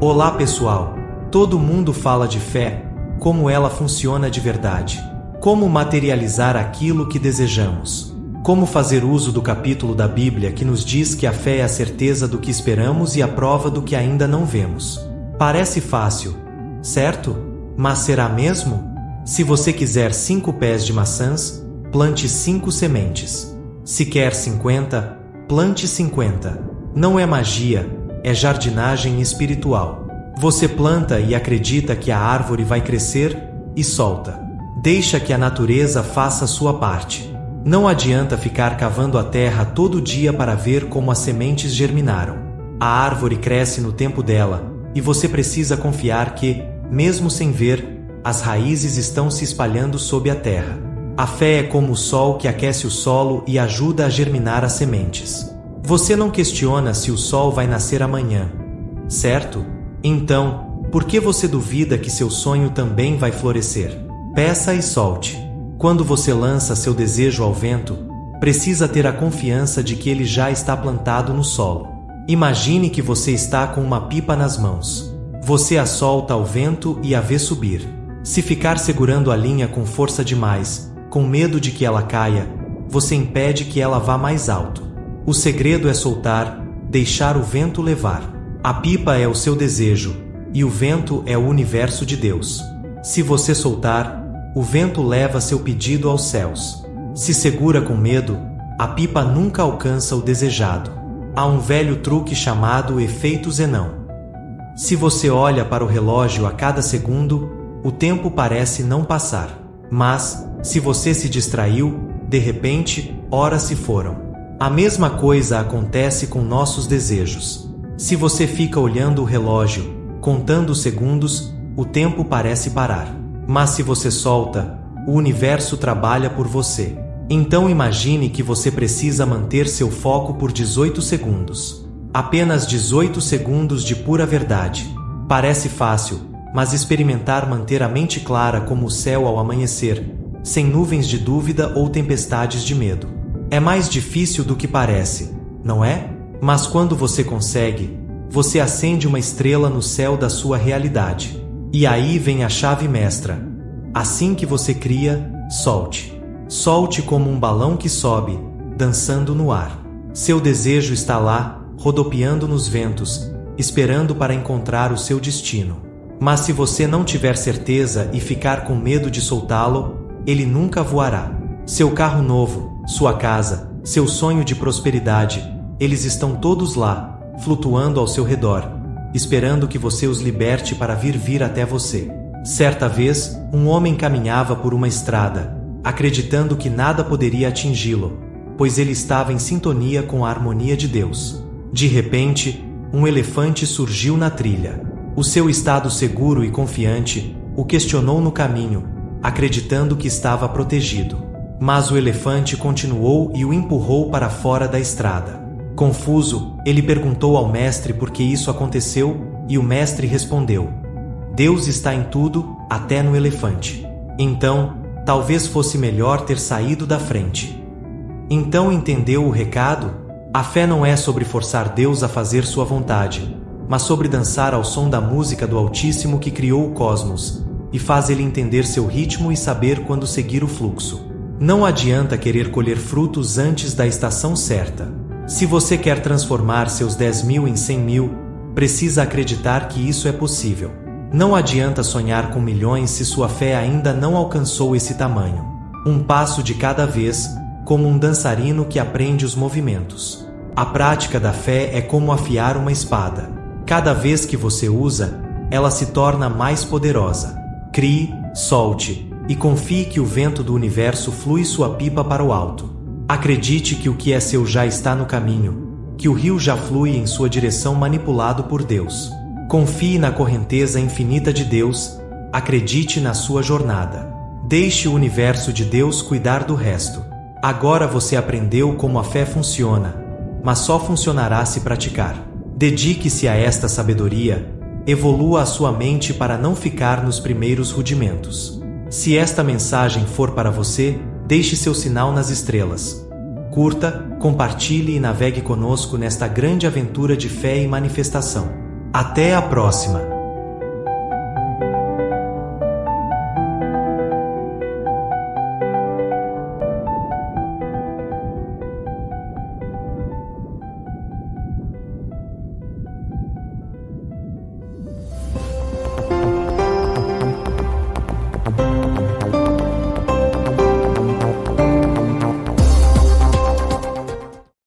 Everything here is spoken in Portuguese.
Olá pessoal! Todo mundo fala de fé, como ela funciona de verdade. Como materializar aquilo que desejamos. Como fazer uso do capítulo da Bíblia que nos diz que a fé é a certeza do que esperamos e a prova do que ainda não vemos. Parece fácil, certo? Mas será mesmo? Se você quiser 5 pés de maçãs, plante 5 sementes. Se quer 50, plante 50. Não é magia, é jardinagem espiritual. Você planta e acredita que a árvore vai crescer e solta. Deixa que a natureza faça a sua parte. Não adianta ficar cavando a terra todo dia para ver como as sementes germinaram. A árvore cresce no tempo dela, e você precisa confiar que, mesmo sem ver, as raízes estão se espalhando sob a terra. A fé é como o sol que aquece o solo e ajuda a germinar as sementes. Você não questiona se o sol vai nascer amanhã, certo? Então, por que você duvida que seu sonho também vai florescer? Peça e solte. Quando você lança seu desejo ao vento, precisa ter a confiança de que ele já está plantado no solo. Imagine que você está com uma pipa nas mãos. Você a solta ao vento e a vê subir. Se ficar segurando a linha com força demais, com medo de que ela caia, você impede que ela vá mais alto. O segredo é soltar, deixar o vento levar. A pipa é o seu desejo, e o vento é o universo de Deus. Se você soltar, o vento leva seu pedido aos céus. Se segura com medo, a pipa nunca alcança o desejado. Há um velho truque chamado efeito Zenão. Se você olha para o relógio a cada segundo, o tempo parece não passar. Mas, se você se distraiu, de repente, horas se foram. A mesma coisa acontece com nossos desejos. Se você fica olhando o relógio, contando os segundos, o tempo parece parar. Mas se você solta, o universo trabalha por você. Então imagine que você precisa manter seu foco por 18 segundos. Apenas 18 segundos de pura verdade. Parece fácil, mas experimentar manter a mente clara como o céu ao amanhecer, sem nuvens de dúvida ou tempestades de medo. É mais difícil do que parece, não é? Mas quando você consegue, você acende uma estrela no céu da sua realidade. E aí vem a chave mestra. Assim que você cria, solte. Solte como um balão que sobe, dançando no ar. Seu desejo está lá, rodopiando nos ventos, esperando para encontrar o seu destino. Mas se você não tiver certeza e ficar com medo de soltá-lo, ele nunca voará. Seu carro novo, sua casa, seu sonho de prosperidade, eles estão todos lá, flutuando ao seu redor, esperando que você os liberte para vir até você. Certa vez, um homem caminhava por uma estrada, acreditando que nada poderia atingi-lo, pois ele estava em sintonia com a harmonia de Deus. De repente, um elefante surgiu na trilha. O seu estado seguro e confiante o questionou no caminho, acreditando que estava protegido. Mas o elefante continuou e o empurrou para fora da estrada. Confuso, ele perguntou ao mestre por que isso aconteceu, e o mestre respondeu: Deus está em tudo, até no elefante. Então, talvez fosse melhor ter saído da frente. Então entendeu o recado? A fé não é sobre forçar Deus a fazer sua vontade, mas sobre dançar ao som da música do Altíssimo que criou o cosmos, e faz ele entender seu ritmo e saber quando seguir o fluxo. Não adianta querer colher frutos antes da estação certa. Se você quer transformar seus 10.000 em 100.000, precisa acreditar que isso é possível. Não adianta sonhar com milhões se sua fé ainda não alcançou esse tamanho. Um passo de cada vez, como um dançarino que aprende os movimentos. A prática da fé é como afiar uma espada. Cada vez que você usa, ela se torna mais poderosa. Crie, solte, e confie que o vento do universo flui sua pipa para o alto. Acredite que o que é seu já está no caminho, que o rio já flui em sua direção manipulado por Deus. Confie na correnteza infinita de Deus, acredite na sua jornada. Deixe o universo de Deus cuidar do resto. Agora você aprendeu como a fé funciona, mas só funcionará se praticar. Dedique-se a esta sabedoria, evolua a sua mente para não ficar nos primeiros rudimentos. Se esta mensagem for para você, deixe seu sinal nas estrelas. Curta, compartilhe e navegue conosco nesta grande aventura de fé e manifestação. Até a próxima!